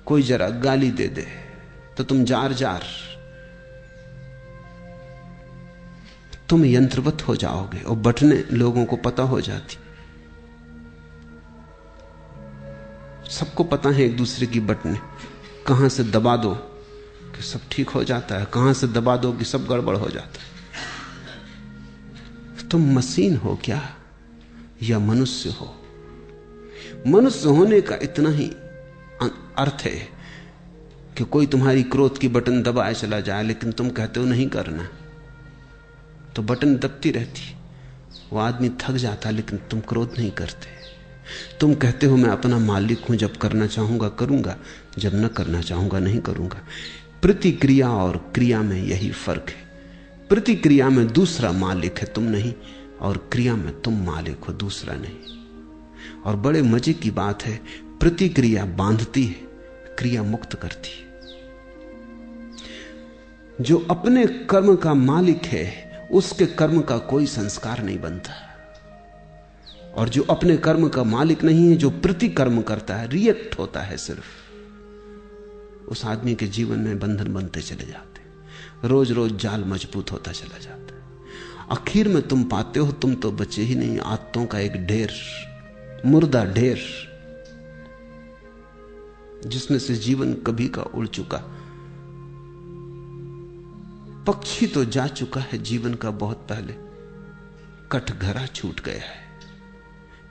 कोई जरा गाली दे दे तो तुम जार जार, तुम यंत्रवत हो जाओगे और बटने लोगों को पता हो जाती। सबको पता है एक दूसरे की बटने, कहां से दबा दो कि सब ठीक हो जाता है, कहां से दबा दो कि सब गड़बड़ हो जाता है। तुम मशीन हो क्या या मनुष्य हो? मनुष्य होने का इतना ही अर्थ है कि कोई तुम्हारी क्रोध की बटन दबाए चला जाए, लेकिन तुम कहते हो नहीं करना, तो बटन दबती रहती। वो आदमी थक जाता, लेकिन तुम क्रोध नहीं करते। तुम कहते हो मैं अपना मालिक हूं, जब करना चाहूंगा करूंगा, जब न करना चाहूंगा नहीं करूंगा। प्रतिक्रिया और क्रिया में यही फर्क है। प्रतिक्रिया में दूसरा मालिक है, तुम नहीं, और क्रिया में तुम मालिक हो, दूसरा नहीं। और बड़े मजे की बात है, प्रतिक्रिया बांधती है, क्रिया मुक्त करती है। जो अपने कर्म का मालिक है उसके कर्म का कोई संस्कार नहीं बनता, और जो अपने कर्म का मालिक नहीं है, जो प्रतिकर्म करता है, रिएक्ट होता है सिर्फ, उस आदमी के जीवन में बंधन बनते चले जाते, रोज रोज जाल मजबूत होता चला जाता है। आखिर में तुम पाते हो तुम तो बचे ही नहीं, आदतों का एक ढेर, मुर्दा ढेर, जिसमें से जीवन कभी का उड़ चुका। पक्षी तो जा चुका है जीवन का बहुत पहले, कटघरा छूट गया है,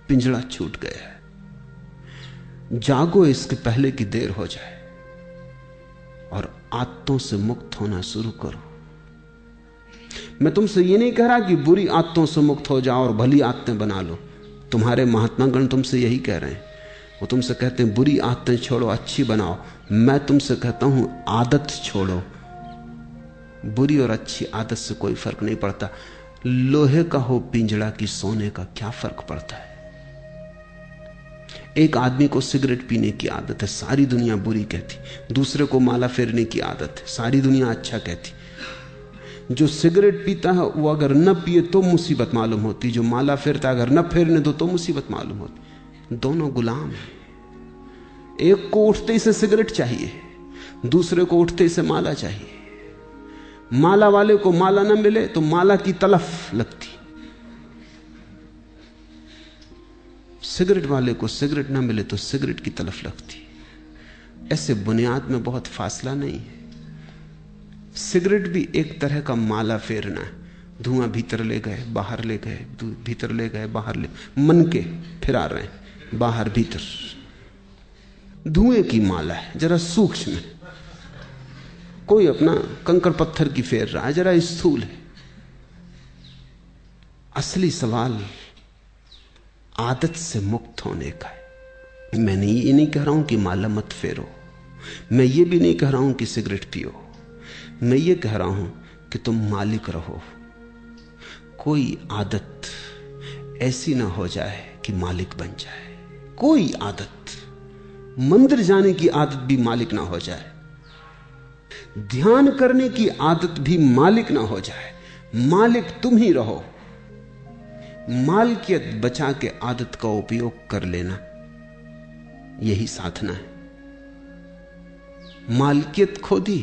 पिंजड़ा छूट गया है। जागो इसके पहले कि देर हो जाए, और आदतों से मुक्त होना शुरू करो। मैं तुमसे ये नहीं कह रहा कि बुरी आदतों से मुक्त हो जाओ और भली आदतें बना लो। तुम्हारे महात्मागण तुमसे यही कह रहे हैं। वो तुमसे कहते हैं बुरी आदतें छोड़ो, अच्छी बनाओ। मैं तुमसे कहता हूं आदत छोड़ो। बुरी और अच्छी आदत से कोई फर्क नहीं पड़ता। लोहे का हो पिंजड़ा की सोने का क्या फर्क पड़ता है? एक आदमी को सिगरेट पीने की आदत है, सारी दुनिया बुरी कहती। दूसरे को माला फेरने की आदत है, सारी दुनिया अच्छा कहती। जो सिगरेट पीता है वो अगर न पिए तो मुसीबत मालूम होती, जो माला फेरता अगर न फेरने दो तो मुसीबत मालूम होती। दोनों गुलाम हैं। एक को उठते ही से सिगरेट चाहिए, दूसरे को उठते ही से माला चाहिए। माला वाले को माला न मिले तो माला की तलफ लगती, सिगरेट वाले को सिगरेट ना मिले तो सिगरेट की तलफ लगती। ऐसे बुनियाद में बहुत फासला नहीं है। सिगरेट भी एक तरह का माला फेरना है। धुआं भीतर ले गए, बाहर ले गए, भीतर ले गए, बाहर ले, मन के फिरा रहे हैं, बाहर भीतर। धुएं की माला है, जरा सूक्ष्म है। कोई अपना कंकड़ पत्थर की फेर रहा है, जरा स्थूल है। असली सवाल आदत से मुक्त होने का है। मैंने ये नहीं कह रहा हूं कि माला मत फेरो, मैं ये भी नहीं कह रहा हूं कि सिगरेट पियो। मैं ये कह रहा हूं कि तुम मालिक रहो। कोई आदत ऐसी ना हो जाए कि मालिक बन जाए। कोई आदत, मंदिर जाने की आदत भी मालिक ना हो जाए, ध्यान करने की आदत भी मालिक ना हो जाए। मालिक तुम ही रहो। मालकियत बचा के आदत का उपयोग कर लेना, यही साधना है। मालकियत खो दी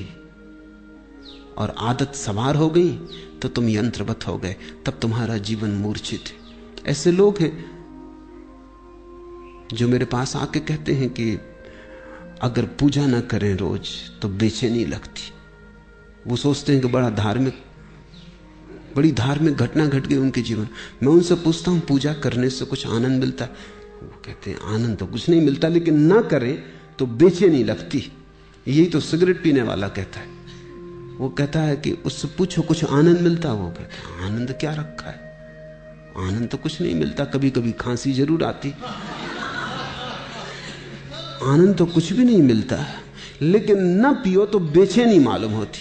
और आदत सवार हो गई तो तुम यंत्रवत हो गए, तब तुम्हारा जीवन मूर्छित है। ऐसे लोग हैं जो मेरे पास आके कहते हैं कि अगर पूजा ना करें रोज तो बेचैनी लगती। वो सोचते हैं कि बड़ी धार्मिक घटना घट गई उनके जीवन। मैं उनसे पूछता हूं पूजा करने से कुछ आनंद मिलता है? वो कहते हैं आनंद तो कुछ नहीं मिलता, लेकिन ना करें तो बेचैनी लगती। यही तो सिगरेट पीने वाला कहता है। वो कहता है कि उससे पूछो कुछ आनंद मिलता? वो कहता है आनंद क्या रखा है, आनंद तो कुछ नहीं मिलता। कभी कभी खांसी जरूर आती, आनंद तो कुछ भी नहीं मिलता। लेकिन ना पियो तो बेचैनी मालूम होती।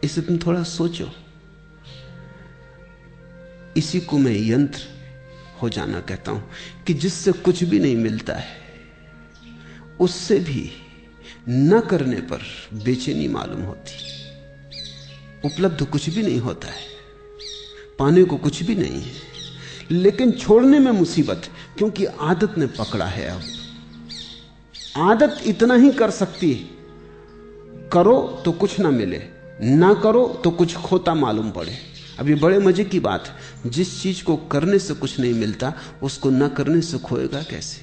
इसे तुम थोड़ा सोचो। इसी को मैं यंत्र हो जाना कहता हूं कि जिससे कुछ भी नहीं मिलता है, उससे भी न करने पर बेचैनी मालूम होती। उपलब्ध कुछ भी नहीं होता है, पाने को कुछ भी नहीं है, लेकिन छोड़ने में मुसीबत, क्योंकि आदत ने पकड़ा है। अब आदत इतना ही कर सकती है, करो तो कुछ ना मिले, ना करो तो कुछ खोता मालूम पड़े। अब ये बड़े मजे की बात है, जिस चीज को करने से कुछ नहीं मिलता उसको ना करने से खोएगा कैसे?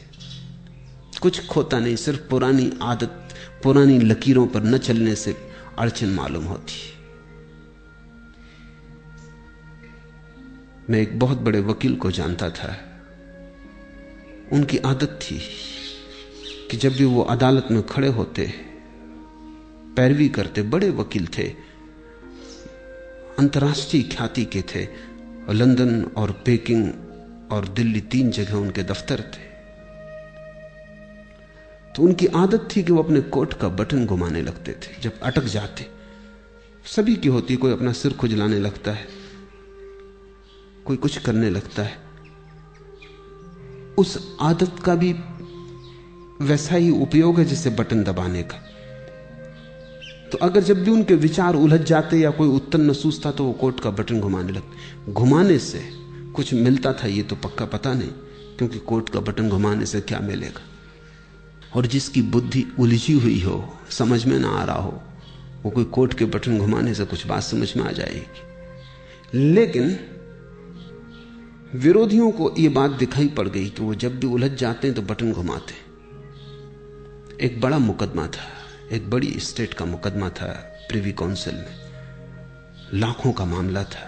कुछ खोता नहीं, सिर्फ पुरानी आदत, पुरानी लकीरों पर न चलने से अड़चन मालूम होती। मैं एक बहुत बड़े वकील को जानता था। उनकी आदत थी कि जब भी वो अदालत में खड़े होते, पैरवी करते, बड़े वकील थे, अंतर्राष्ट्रीय ख्याति के थे, और लंदन और पेकिंग और दिल्ली 3 जगह उनके दफ्तर थे। तो उनकी आदत थी कि वो अपने कोट का बटन घुमाने लगते थे जब अटक जाते। सभी की होती, कोई अपना सिर खुजलाने लगता है, कोई कुछ करने लगता है। उस आदत का भी वैसा ही उपयोग है जैसे बटन दबाने का। तो अगर जब भी उनके विचार उलझ जाते या कोई उत्तर न सूझता तो वो कोट का बटन घुमाने लगते। घुमाने से कुछ मिलता था ये तो पक्का पता नहीं, क्योंकि कोट का बटन घुमाने से क्या मिलेगा। और जिसकी बुद्धि उलझी हुई हो, समझ में ना आ रहा हो, वो कोई कोट के बटन घुमाने से कुछ बात समझ में आ जाएगी। लेकिन विरोधियों को यह बात दिखाई पड़ गई कि वो जब भी उलझ जाते हैं तो बटन घुमाते। एक बड़ा मुकदमा था, एक बड़ी स्टेट का मुकदमा था प्रिवी काउंसिल में, लाखों का मामला था।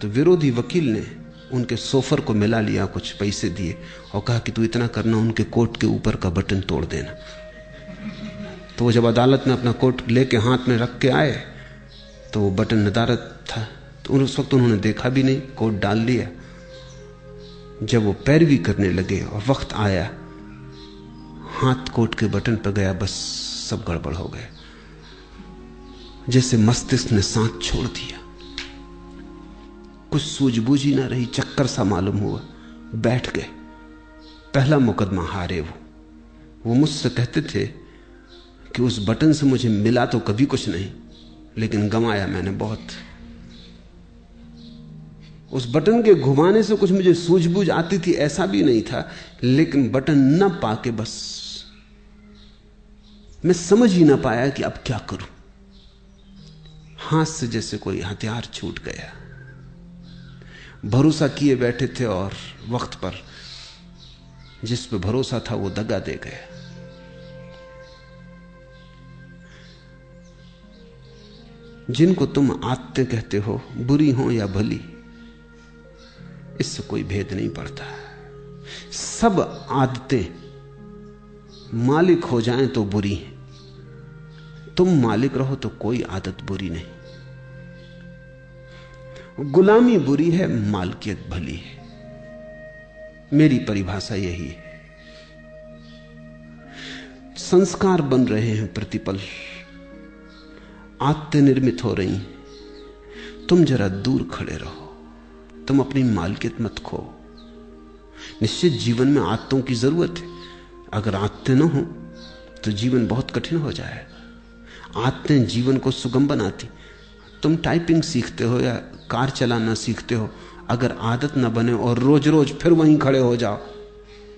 तो विरोधी वकील ने उनके सोफर को मिला लिया, कुछ पैसे दिए और कहा कि तू इतना करना, उनके कोट के ऊपर का बटन तोड़ देना। तो वो जब अदालत में अपना कोट लेके हाथ में रख के आए तो वो बटन नदारद था। तो उस वक्त उन्होंने देखा भी नहीं, कोट डाल लिया। जब वो पैरवी करने लगे और वक्त आया, हाथ कोट के बटन पर गया, बस सब गड़बड़ हो गया। जैसे मस्तिष्क ने सांस छोड़ दिया, कुछ सूझबूझ ही ना रही, चक्कर सा मालूम हुआ, बैठ गए। पहला मुकदमा हारे वो मुझसे कहते थे कि उस बटन से मुझे मिला तो कभी कुछ नहीं, लेकिन गंवाया मैंने बहुत। उस बटन के घुमाने से कुछ मुझे सूझबूझ आती थी ऐसा भी नहीं था, लेकिन बटन न पाके बस मैं समझ ही ना पाया कि अब क्या करूं। हाथ से जैसे कोई हथियार छूट गया। भरोसा किए बैठे थे और वक्त पर जिस पे भरोसा था वो दगा दे गया। जिनको तुम आदतें कहते हो, बुरी हो या भली, इससे कोई भेद नहीं पड़ता। सब आदतें मालिक हो जाएं तो बुरी हैं, तुम मालिक रहो तो कोई आदत बुरी नहीं। गुलामी बुरी है, मालकियत भली है। मेरी परिभाषा यही है। संस्कार बन रहे हैं प्रतिपल, आदतें निर्मित हो रही, तुम जरा दूर खड़े रहो, तुम अपनी मालकियत मत खो। निश्चित जीवन में आदतों की जरूरत है। अगर आदतें न हो तो जीवन बहुत कठिन हो जाएगा। आदतें जीवन को सुगम बनाती। तुम टाइपिंग सीखते हो या कार चलाना सीखते हो, अगर आदत न बने और रोज रोज फिर वहीं खड़े हो जाओ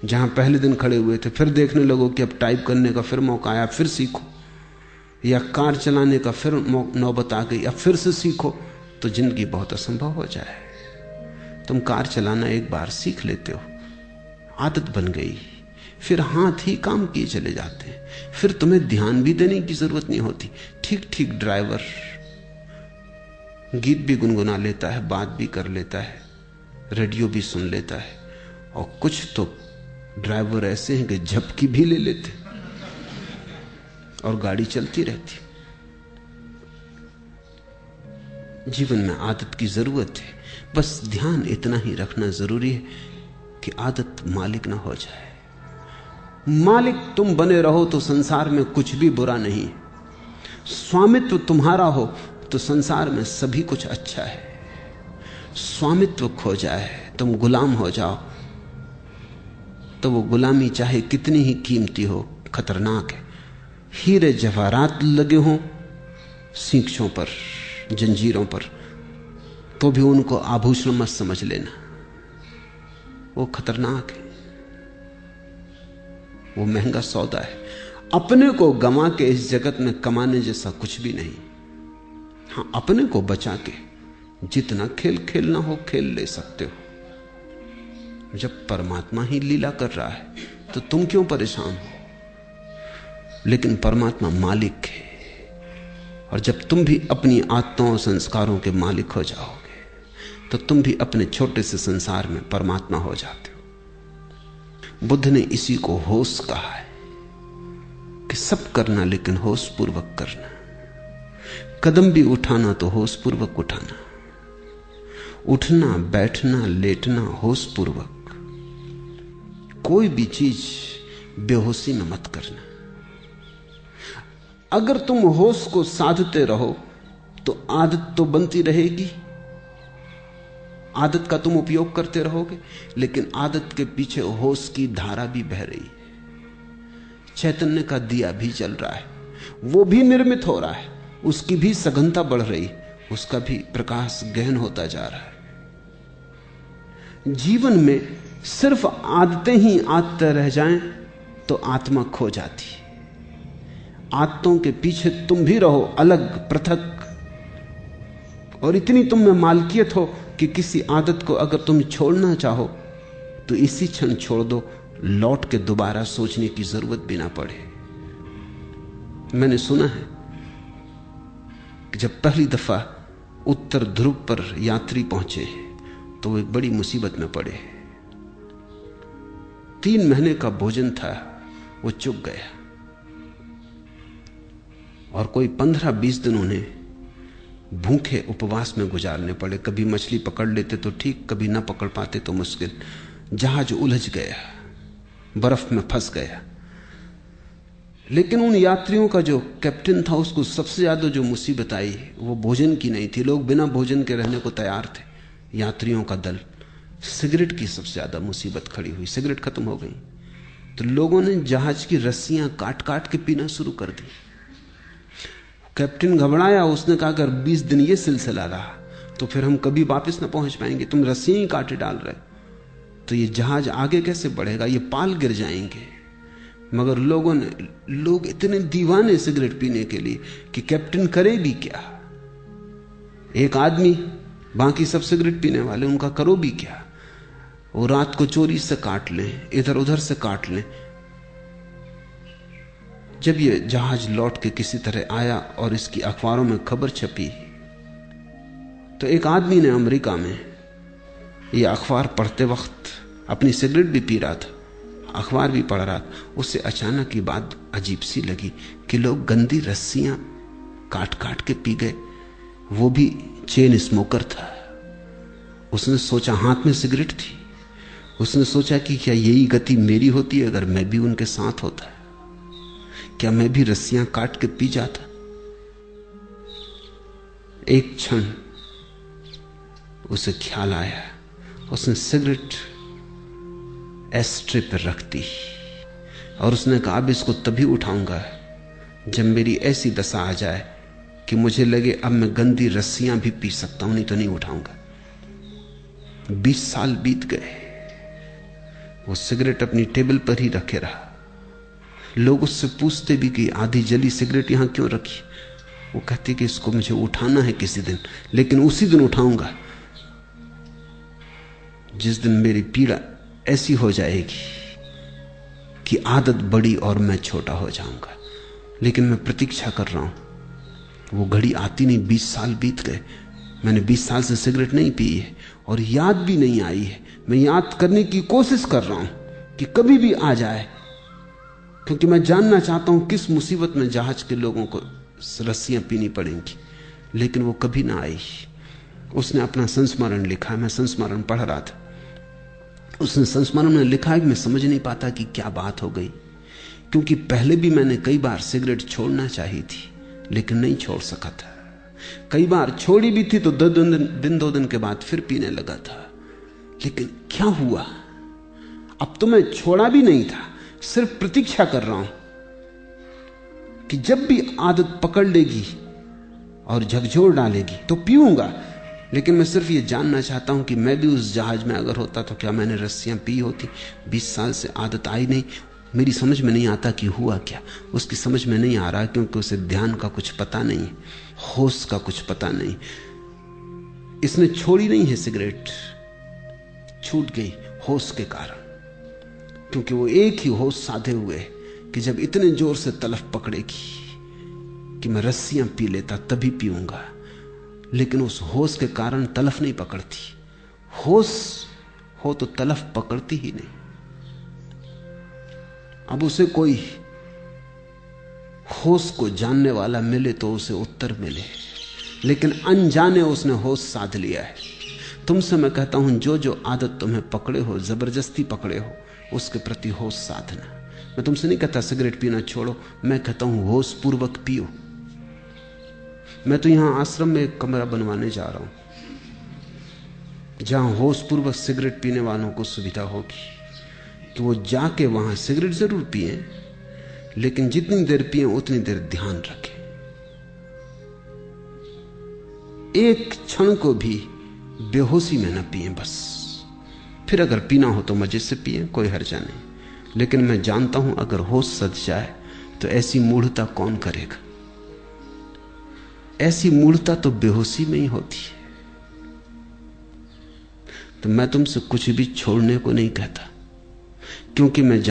जहां पहले दिन खड़े हुए थे, फिर देखने लगो कि अब टाइप करने का फिर मौका आया, फिर सीखो, या कार चलाने का फिर नौबत आ गई, अब फिर से सीखो, तो जिंदगी बहुत असंभव हो जाए। तुम कार चलाना एक बार सीख लेते हो, आदत बन गई, फिर हाथ ही काम किए चले जाते हैं, फिर तुम्हें ध्यान भी देने की जरूरत नहीं होती। ठीक ठीक ड्राइवर गीत भी गुनगुना लेता है, बात भी कर लेता है, रेडियो भी सुन लेता है, और कुछ तो ड्राइवर ऐसे हैं कि झपकी भी ले लेते और गाड़ी चलती रहती। जीवन में आदत की जरूरत है, बस ध्यान इतना ही रखना जरूरी है कि आदत मालिक ना हो जाए। मालिक तुम बने रहो तो संसार में कुछ भी बुरा नहीं। स्वामित्व तुम्हारा हो तो संसार में सभी कुछ अच्छा है। स्वामित्व खो जाए, तुम गुलाम हो जाओ, तो वो गुलामी चाहे कितनी ही कीमती हो, खतरनाक है। हीरे जवाहरात लगे हों सींखों पर, जंजीरों पर, तो भी उनको आभूषण मत समझ लेना, वो खतरनाक है। वो महंगा सौदा है। अपने को गंवा के इस जगत में कमाने जैसा कुछ भी नहीं। हाँ, अपने को बचा के जितना खेल खेलना हो खेल ले सकते हो। जब परमात्मा ही लीला कर रहा है तो तुम क्यों परेशान हो? लेकिन परमात्मा मालिक है, और जब तुम भी अपनी आत्माओं और संस्कारों के मालिक हो जाओगे तो तुम भी अपने छोटे से संसार में परमात्मा हो जाते हो। बुद्ध ने इसी को होश कहा है कि सब करना लेकिन होश पूर्वक करना। कदम भी उठाना तो होश पूर्वक उठाना, उठना बैठना लेटना होश पूर्वक। कोई भी चीज बेहोशी में मत करना। अगर तुम होश को साधते रहो तो आदत तो बनती रहेगी, आदत का तुम उपयोग करते रहोगे, लेकिन आदत के पीछे होश की धारा भी बह रही है। चैतन्य का दिया भी जल रहा है, वो भी निर्मित हो रहा है, उसकी भी सघनता बढ़ रही, उसका भी प्रकाश गहन होता जा रहा है। जीवन में सिर्फ आदतें ही आदतें रह जाएं तो आत्मा खो जाती है। आदतों के पीछे तुम भी रहो अलग पृथक, और इतनी तुम में मालकियत हो कि किसी आदत को अगर तुम छोड़ना चाहो तो इसी क्षण छोड़ दो, लौट के दोबारा सोचने की जरूरत भी ना पड़े। मैंने सुना है कि जब पहली दफा उत्तर ध्रुव पर यात्री पहुंचे तो वो एक बड़ी मुसीबत में पड़े। 3 महीने का भोजन था, वो चुक गया, और कोई 15-20 दिन उन्हें भूखे उपवास में गुजारने पड़े। कभी मछली पकड़ लेते तो ठीक, कभी ना पकड़ पाते तो मुश्किल। जहाज उलझ गया, बर्फ में फंस गया। लेकिन उन यात्रियों का जो कैप्टन था, उसको सबसे ज्यादा जो मुसीबत आई वो भोजन की नहीं थी। लोग बिना भोजन के रहने को तैयार थे, यात्रियों का दल। सिगरेट की सबसे ज्यादा मुसीबत खड़ी हुई। सिगरेट खत्म हो गई तो लोगों ने जहाज की रस्सियां काट काट के पीना शुरू कर दी। कैप्टन घबराया, उसने कहा अगर 20 दिन ये सिलसिला रहा तो फिर हम कभी वापस ना पहुंच पाएंगे। तुम रस्सियां ही काटे डाल रहे तो ये जहाज आगे कैसे बढ़ेगा, ये पाल गिर जाएंगे। मगर लोग इतने दीवाने सिगरेट पीने के लिए कि कैप्टन करे भी क्या। एक आदमी, बाकी सब सिगरेट पीने वाले, उनका करो भी क्या। वो रात को चोरी से काट लें, इधर उधर से काट लें। जब ये जहाज लौट के किसी तरह आया और इसकी अखबारों में खबर छपी तो एक आदमी ने अमेरिका में ये अखबार पढ़ते वक्त अपनी सिगरेट भी पी रहा था, अखबार भी पढ़ रहा था। उससे अचानक ये बात अजीब सी लगी कि लोग गंदी रस्सियां काट काट के पी गए। वो भी चेन स्मोकर था। उसने सोचा, हाथ में सिगरेट थी, उसने सोचा कि क्या यही गति मेरी होती है अगर मैं भी उनके साथ होता? क्या मैं भी रस्सियां काट के पी जाता? एक क्षण उसे ख्याल आया, उसने सिगरेट एस्ट्रे पर रख दी और उसने कहा अब इसको तभी उठाऊंगा जब मेरी ऐसी दशा आ जाए कि मुझे लगे अब मैं गंदी रस्सियां भी पी सकता हूं, नहीं तो नहीं उठाऊंगा। 20 साल बीत गए, वो सिगरेट अपनी टेबल पर ही रखे रहा। लोग उससे पूछते भी कि आधी जली सिगरेट यहां क्यों रखी। वो कहती कि इसको मुझे उठाना है किसी दिन, लेकिन उसी दिन उठाऊंगा जिस दिन मेरी पीड़ा ऐसी हो जाएगी कि आदत बड़ी और मैं छोटा हो जाऊंगा। लेकिन मैं प्रतीक्षा कर रहा हूं, वो घड़ी आती नहीं। 20 साल बीत गए, मैंने 20 साल से सिगरेट नहीं पी है और याद भी नहीं आई है। मैं याद करने की कोशिश कर रहा हूं कि कभी भी आ जाए, क्योंकि मैं जानना चाहता हूं किस मुसीबत में जहाज के लोगों को रस्सियां पीनी पड़ेंगी। लेकिन वो कभी ना आई। उसने अपना संस्मरण लिखा, मैं संस्मरण पढ़ रहा था। उसने संस्मरण में लिखा है कि मैं समझ नहीं पाता कि क्या बात हो गई, क्योंकि पहले भी मैंने कई बार सिगरेट छोड़ना चाही थी लेकिन नहीं छोड़ सका था। कई बार छोड़ी भी थी तो 2 दिन के बाद फिर पीने लगा था। लेकिन क्या हुआ, अब तो मैं छोड़ा भी नहीं था, सिर्फ प्रतीक्षा कर रहा हूं कि जब भी आदत पकड़ लेगी और झकझोर डालेगी तो पीऊंगा। लेकिन मैं सिर्फ ये जानना चाहता हूं कि मैं भी उस जहाज में अगर होता तो क्या मैंने रस्सियां पी होती। 20 साल से आदत आई नहीं, मेरी समझ में नहीं आता कि हुआ क्या। उसकी समझ में नहीं आ रहा क्योंकि उसे ध्यान का कुछ पता नहीं, होश का कुछ पता नहीं। इसने छोड़ी नहीं है सिगरेट, छूट गई होश के कारण, क्योंकि वो एक ही होश साधे हुए कि जब इतने जोर से तलफ पकड़ेगी कि मैं रस्सियां पी लेता तभी पीऊंगा, लेकिन उस होश के कारण तलफ नहीं पकड़ती। होश हो तो तलफ पकड़ती ही नहीं। अब उसे कोई होश को जानने वाला मिले तो उसे उत्तर मिले, लेकिन अनजाने उसने होश साध लिया है। तुमसे मैं कहता हूं, जो जो आदत तुम्हें पकड़े हो, जबरदस्ती पकड़े हो, उसके प्रति होश साधना। मैं तुमसे नहीं कहता सिगरेट पीना छोड़ो, मैं कहता हूं होश पूर्वक पियो। मैं तो यहां आश्रम में एक कमरा बनवाने जा रहा हूं जहां होश पूर्वक सिगरेट पीने वालों को सुविधा होगी कि वो जाके वहां सिगरेट जरूर पिए, लेकिन जितनी देर पिए उतनी देर ध्यान रखें। एक क्षण को भी बेहोशी में न पिए बस। फिर अगर पीना हो तो मजे से पिए, कोई हर्जा नहीं। लेकिन मैं जानता हूं अगर होश सज जाए तो ऐसी मूढ़ता कौन करेगा। ऐसी मूढ़ता तो बेहोशी में ही होती है। तो मैं तुमसे कुछ भी छोड़ने को नहीं कहता, क्योंकि मैं